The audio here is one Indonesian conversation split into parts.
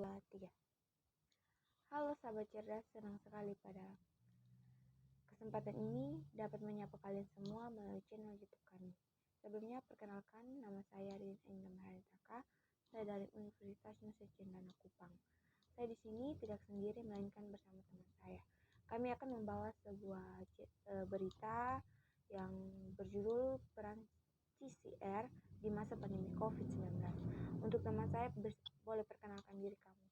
2, 3. Halo sahabat cerdas, senang sekali pada kesempatan ini dapat menyapa kalian semua melalui channel YouTube kami. Sebelumnya perkenalkan, nama saya Rin Engam Haritaka. Saya dari Universitas Nusa Cendana Kupang. Saya di sini tidak sendiri melainkan bersama teman saya. Kami akan membawa sebuah berita yang berjudul peran CCR di masa pandemi COVID-19. Untuk teman saya, boleh perkenalkan diri kamu.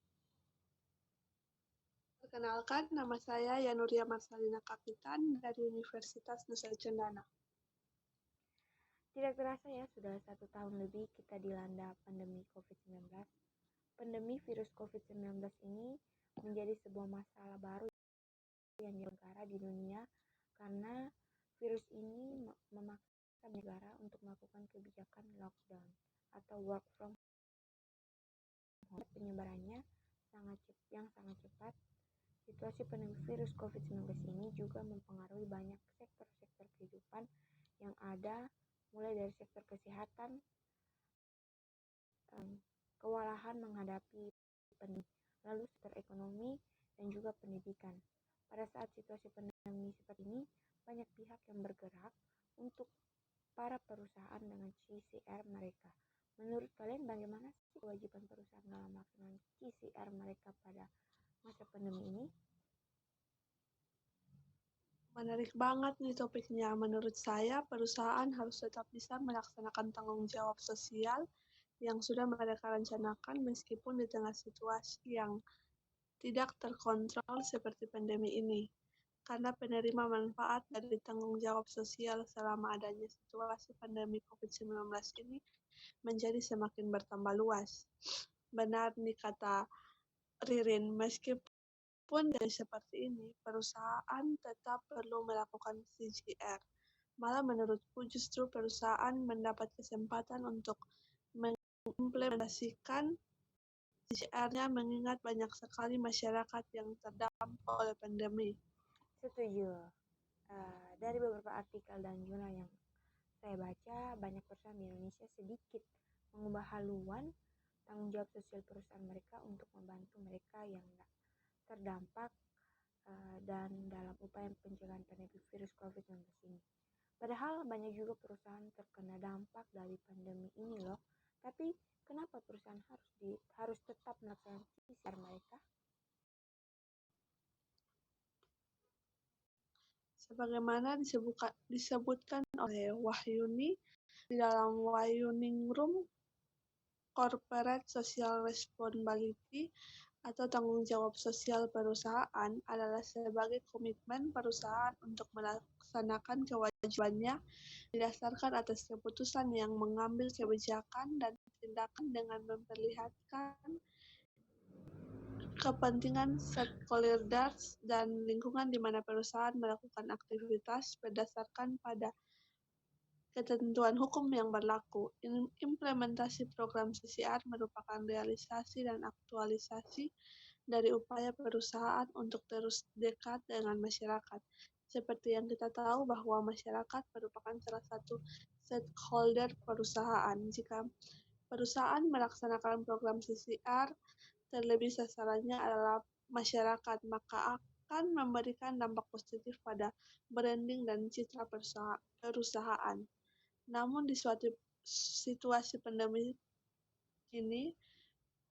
Perkenalkan, nama saya Yanuria Marsalina Kapitan dari Universitas Nusa Cendana. Tidak terasa ya, sudah 1 tahun lebih kita dilanda pandemi COVID-19. Pandemi virus COVID-19 ini menjadi sebuah masalah baru yang negara di dunia karena virus ini memaksa negara untuk melakukan kebijakan lockdown atau work from home. Penyebarannya sangat cepat. Situasi pandemi virus COVID-19 ini juga mempengaruhi banyak sektor-sektor kehidupan yang ada, mulai dari sektor kesehatan, kewalahan menghadapi pandemi, lalu sektor ekonomi dan juga pendidikan. Pada saat situasi pandemi seperti ini, banyak pihak yang bergerak untuk para perusahaan dengan CCR mereka. Menurut kalian bagaimana sih kewajiban perusahaan dalam melaksanakan CCR mereka pada masa pandemi ini? Menarik banget nih topiknya. Menurut saya, perusahaan harus tetap bisa melaksanakan tanggung jawab sosial yang sudah mereka rencanakan meskipun di tengah situasi yang tidak terkontrol seperti pandemi ini. Karena penerima manfaat dari tanggung jawab sosial selama adanya situasi pandemi COVID-19 ini menjadi semakin bertambah luas. Benar nih kata Ririn, meskipun dari seperti ini, perusahaan tetap perlu melakukan CCR. Malah menurutku justru perusahaan mendapat kesempatan untuk mengimplementasikan CCR-nya mengingat banyak sekali masyarakat yang terdampak oleh pandemi. Setuju. Dari beberapa artikel dan jurnal yang saya baca, banyak perusahaan di Indonesia sedikit mengubah haluan tanggung jawab sosial perusahaan mereka untuk membantu mereka yang terdampak dan dalam upaya pencegahan pandemi virus COVID-19 ini. Padahal banyak juga perusahaan terkena dampak dari pandemi ini loh. Tapi kenapa perusahaan harus tetap melaksanakan PCR mereka? Sebagaimana disebutkan oleh Wahyuni di dalam Wahyuningrum Corporate Social Responsibility atau tanggung jawab sosial perusahaan adalah sebagai komitmen perusahaan untuk melaksanakan kewajibannya didasarkan atas keputusan yang mengambil kebijakan dan tindakan dengan memperlihatkan kepentingan stakeholders dan lingkungan di mana perusahaan melakukan aktivitas berdasarkan pada ketentuan hukum yang berlaku. Implementasi program CCR merupakan realisasi dan aktualisasi dari upaya perusahaan untuk terus dekat dengan masyarakat. Seperti yang kita tahu bahwa masyarakat merupakan salah satu stakeholder perusahaan. Jika perusahaan melaksanakan program CCR, terlebih sasarannya adalah masyarakat, maka akan memberikan dampak positif pada branding dan citra perusahaan. Namun di suatu situasi pandemi ini,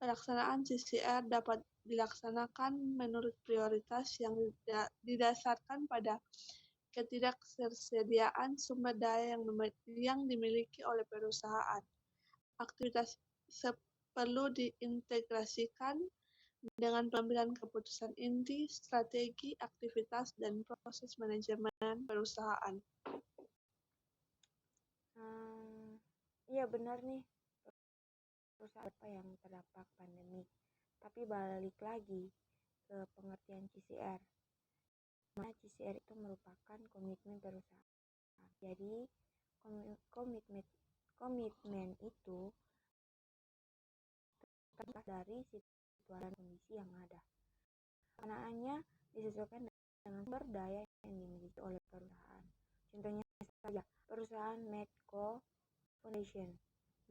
pelaksanaan CCR dapat dilaksanakan menurut prioritas yang didasarkan pada ketidaktersediaan sumber daya yang dimiliki oleh perusahaan. Aktivitas perlu diintegrasikan dengan pengambilan keputusan inti, strategi, aktivitas, dan proses manajemen perusahaan. Iya benar nih, perusahaan apa yang terdampak pandemi. Tapi balik lagi ke pengertian CCR. Mana CCR itu merupakan komitmen perusahaan. Jadi komitmen itu terlepas dari situasi dan kondisi yang ada. Penggunaannya disesuaikan dengan sumber daya yang dimiliki oleh perusahaan. Contohnya saja perusahaan Medco Foundation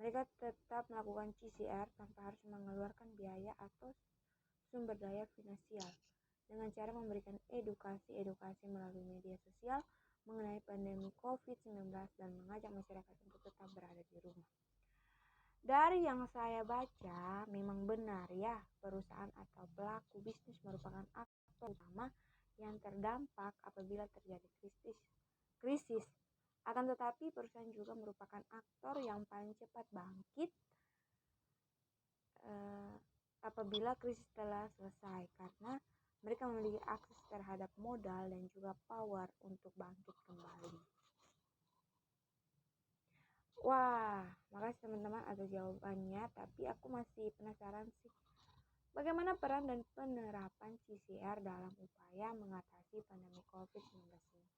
Mereka tetap melakukan PCR tanpa harus mengeluarkan biaya atau sumber daya finansial dengan cara memberikan edukasi melalui media sosial mengenai pandemi COVID-19 dan mengajak masyarakat untuk tetap berada di rumah. Dari yang saya baca, memang benar ya, perusahaan atau pelaku bisnis merupakan aktor utama yang terdampak apabila terjadi krisis. Akan tetapi perusahaan juga merupakan aktor yang paling cepat bangkit apabila krisis telah selesai karena mereka memiliki akses terhadap modal dan juga power untuk bangkit kembali. Wah, makasih teman-teman atas jawabannya, tapi aku masih penasaran sih. Bagaimana peran dan penerapan PCR dalam upaya mengatasi pandemi COVID-19 ini?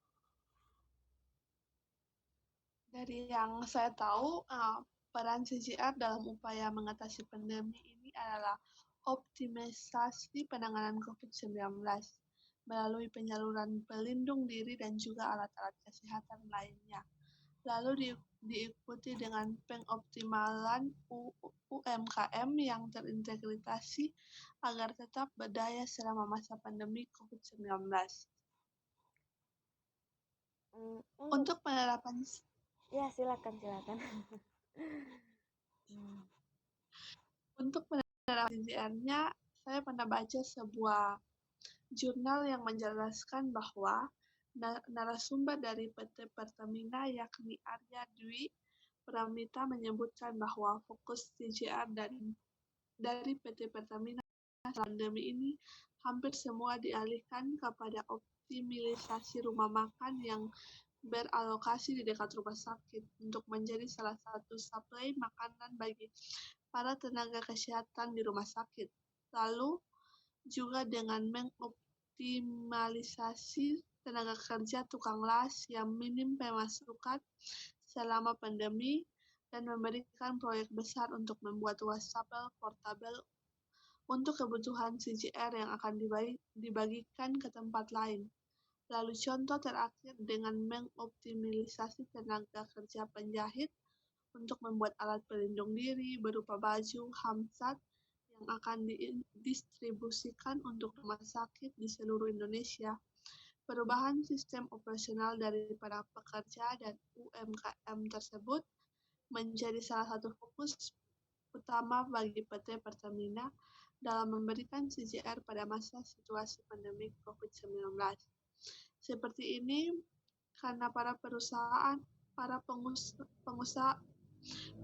Dari yang saya tahu, peran PCR dalam upaya mengatasi pandemi ini adalah optimisasi penanganan COVID-19 melalui penyaluran pelindung diri dan juga alat-alat kesehatan lainnya. Lalu diikuti dengan pengoptimalan UMKM yang terintegrasi agar tetap berdaya selama masa pandemi COVID-19. Untuk penerapan Ya, silakan. Untuk penerapan PCR-nya, saya pernah baca sebuah jurnal yang menjelaskan bahwa narasumber dari PT Pertamina yakni Arya Dwi Pramita menyebutkan bahwa fokus PCR dari PT Pertamina pandemi ini hampir semua dialihkan kepada optimalisasi rumah makan yang beralokasi di dekat rumah sakit untuk menjadi salah satu suplai makanan bagi para tenaga kesehatan di rumah sakit. Lalu juga dengan mengoptimalisasi tenaga kerja tukang las yang minim pemasukan selama pandemi dan memberikan proyek besar untuk membuat wastafel portabel untuk kebutuhan CGR yang akan dibagikan ke tempat lain. Lalu contoh terakhir dengan mengoptimalisasi tenaga kerja penjahit untuk membuat alat pelindung diri berupa baju hamsat yang akan didistribusikan untuk rumah sakit di seluruh Indonesia. Perubahan sistem operasional dari para pekerja dan UMKM tersebut menjadi salah satu fokus utama bagi PT Pertamina dalam memberikan CGR pada masa situasi pandemi COVID-19. Seperti ini karena para perusahaan, para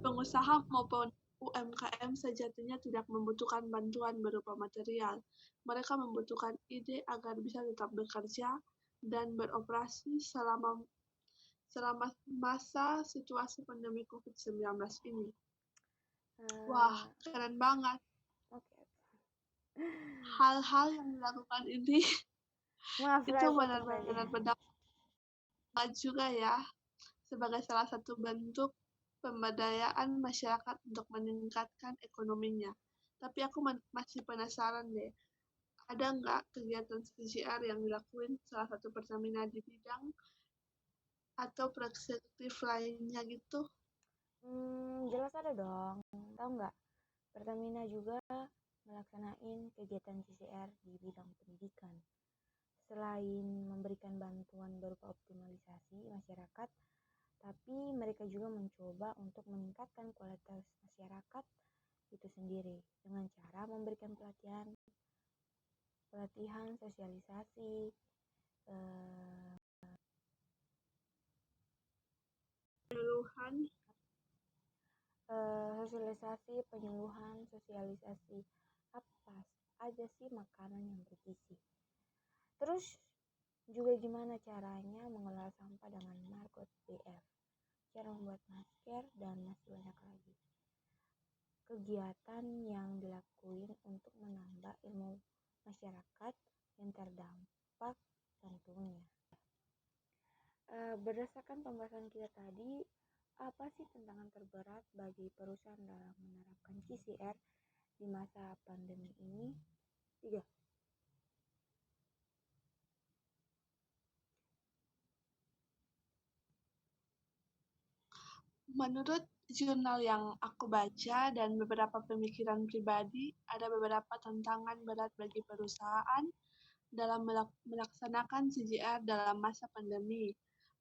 pengusaha maupun UMKM sejatinya tidak membutuhkan bantuan berupa material. Mereka membutuhkan ide agar bisa tetap bekerja dan beroperasi selama masa situasi pandemi COVID-19 ini. Wah, keren banget. Hal-hal yang dilakukan ini itu benar-benar berdampak juga ya, sebagai salah satu bentuk pemberdayaan masyarakat untuk meningkatkan ekonominya. Tapi aku masih penasaran deh, ada nggak kegiatan CGR yang dilakuin salah satu Pertamina di bidang atau perspektif lainnya gitu? Jelas ada dong. Tahu nggak? Pertamina juga melaksanain kegiatan CCR di bidang pendidikan. Selain memberikan bantuan berupa optimalisasi masyarakat, tapi mereka juga mencoba untuk meningkatkan kualitas masyarakat itu sendiri dengan cara memberikan pelatihan sosialisasi, penyuluhan sosialisasi apa aja sih makanan yang bergizi. Terus juga gimana caranya mengelola sampah dengan Margot BF, cara membuat masker, dan masih banyak lagi kegiatan yang dilakuin untuk menambah ilmu masyarakat yang terdampak tentunya. Berdasarkan pembahasan kita tadi, apa sih tantangan terberat bagi perusahaan dalam menerapkan PCR di masa pandemi ini? 3. Menurut jurnal yang aku baca dan beberapa pemikiran pribadi, ada beberapa tantangan berat bagi perusahaan dalam melaksanakan CGR dalam masa pandemi.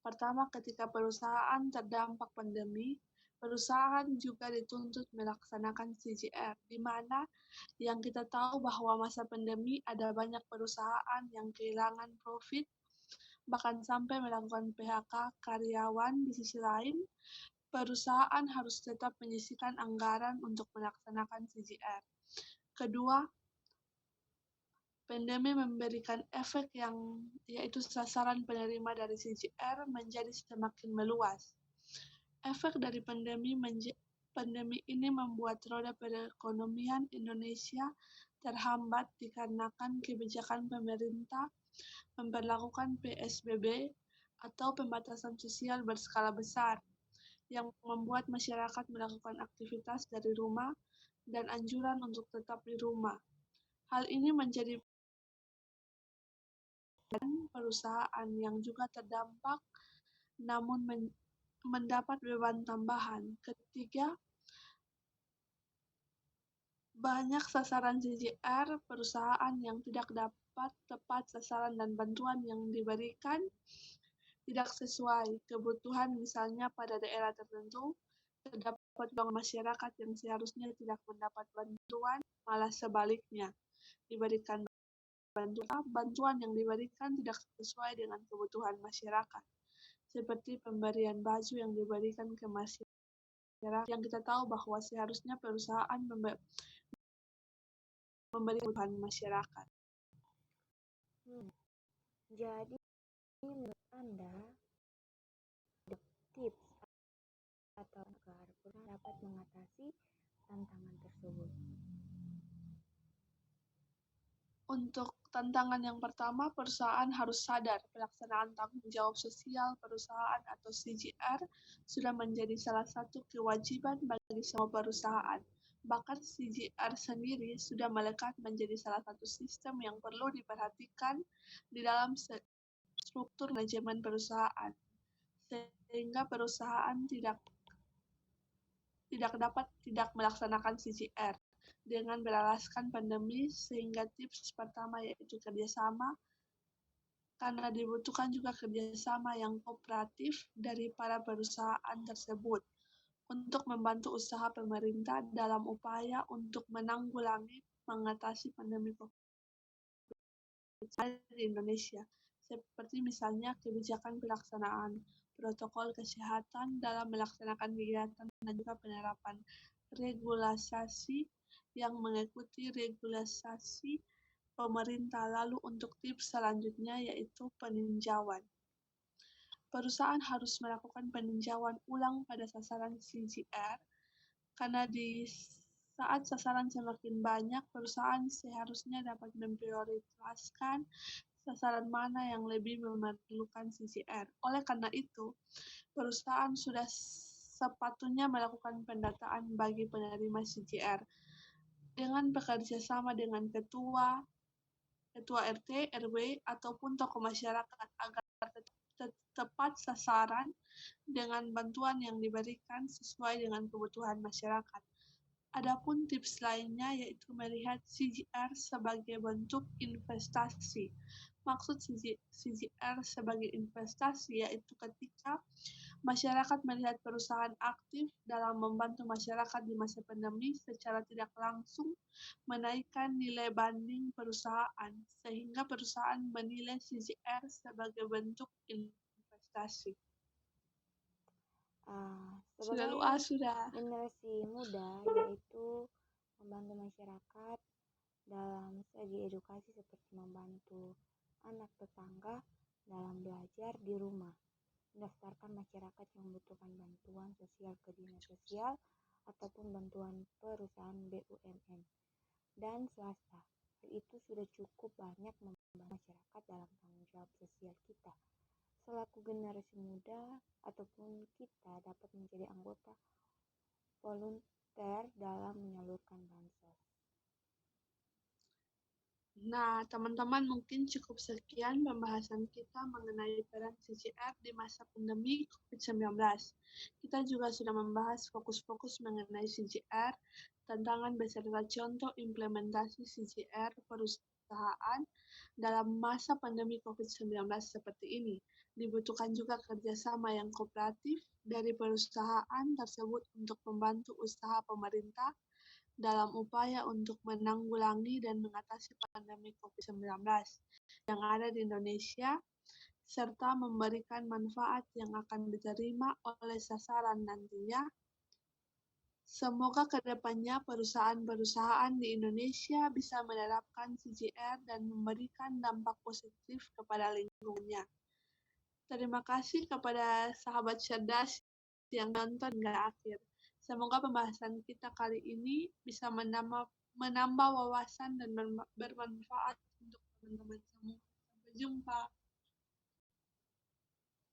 Pertama, ketika perusahaan terdampak pandemi, perusahaan juga dituntut melaksanakan CGR, di mana yang kita tahu bahwa masa pandemi ada banyak perusahaan yang kehilangan profit, bahkan sampai melakukan PHK karyawan. Di sisi lain, perusahaan harus tetap menyisihkan anggaran untuk melaksanakan CGR. Kedua, pandemi memberikan efek yang yaitu sasaran penerima dari CGR menjadi semakin meluas. Efek dari pandemi ini membuat roda perekonomian Indonesia terhambat dikarenakan kebijakan pemerintah memperlakukan PSBB atau pembatasan sosial berskala besar yang membuat masyarakat melakukan aktivitas dari rumah dan anjuran untuk tetap di rumah. Hal ini menjadi perusahaan yang juga terdampak namun mendapat beban tambahan. Ketiga, banyak sasaran CGR perusahaan yang tidak dapat tepat sasaran dan bantuan yang diberikan tidak sesuai kebutuhan, misalnya pada daerah tertentu terdapat masyarakat yang seharusnya tidak mendapat bantuan, malah sebaliknya diberikan bantuan yang diberikan tidak sesuai dengan kebutuhan masyarakat, seperti pemberian baju yang diberikan ke masyarakat yang kita tahu bahwa seharusnya perusahaan memberi kebutuhan masyarakat. Jadi menurut Anda, tips atau agar perusahaan dapat mengatasi tantangan tersebut? Untuk tantangan yang pertama, perusahaan harus sadar pelaksanaan tanggung jawab sosial perusahaan atau CGR sudah menjadi salah satu kewajiban bagi semua perusahaan. Bahkan CGR sendiri sudah melekat menjadi salah satu sistem yang perlu diperhatikan di dalam struktur manajemen perusahaan, sehingga perusahaan tidak dapat tidak melaksanakan CGR dengan beralaskan pandemi, sehingga tips pertama yaitu kerjasama, karena dibutuhkan juga kerjasama yang kooperatif dari para perusahaan tersebut untuk membantu usaha pemerintah dalam upaya untuk menanggulangi mengatasi pandemi COVID-19 di Indonesia, seperti misalnya kebijakan pelaksanaan protokol kesehatan dalam melaksanakan kegiatan dan juga penerapan regulasi yang mengikuti regulasi pemerintah. Lalu untuk tips selanjutnya yaitu peninjauan. Perusahaan harus melakukan peninjauan ulang pada sasaran CGR karena di saat sasaran semakin banyak, perusahaan seharusnya dapat memprioritaskan sasaran mana yang lebih memerlukan CGR. Oleh karena itu, perusahaan sudah sepatutnya melakukan pendataan bagi penerima CGR dengan bekerja sama dengan ketua RT, RW, ataupun tokoh masyarakat agar tepat sasaran dengan bantuan yang diberikan sesuai dengan kebutuhan masyarakat. Adapun tips lainnya yaitu melihat CGR sebagai bentuk investasi. Maksud CGR sebagai investasi yaitu ketika masyarakat melihat perusahaan aktif dalam membantu masyarakat di masa pandemi secara tidak langsung menaikkan nilai banding perusahaan, sehingga perusahaan menilai CGR sebagai bentuk investasi. Sebagai generasi muda, yaitu membantu masyarakat dalam segi edukasi seperti membantu anak tetangga dalam belajar di rumah, mendaftarkan masyarakat yang membutuhkan bantuan sosial ke dinas sosial ataupun bantuan perusahaan BUMN dan swasta. Hal itu sudah cukup banyak membantu masyarakat dalam tanggung jawab sosial kita. Selaku generasi muda ataupun kita dapat menjadi anggota volunteer dalam menyalurkan bansos. Nah, teman-teman, mungkin cukup sekian pembahasan kita mengenai peran CGR di masa pandemi COVID-19. Kita juga sudah membahas fokus-fokus mengenai CGR, tantangan beserta contoh implementasi CGR perusahaan dalam masa pandemi COVID-19 seperti ini. Dibutuhkan juga kerjasama yang kooperatif dari perusahaan tersebut untuk membantu usaha pemerintah dalam upaya untuk menanggulangi dan mengatasi pandemi COVID-19 yang ada di Indonesia, serta memberikan manfaat yang akan diterima oleh sasaran nantinya. Semoga kedepannya perusahaan-perusahaan di Indonesia bisa menerapkan CGR dan memberikan dampak positif kepada lingkungannya. Terima kasih kepada sahabat cerdas yang nonton hingga akhir. Semoga pembahasan kita kali ini bisa menambah wawasan dan bermanfaat untuk teman-teman semua. Sampai jumpa.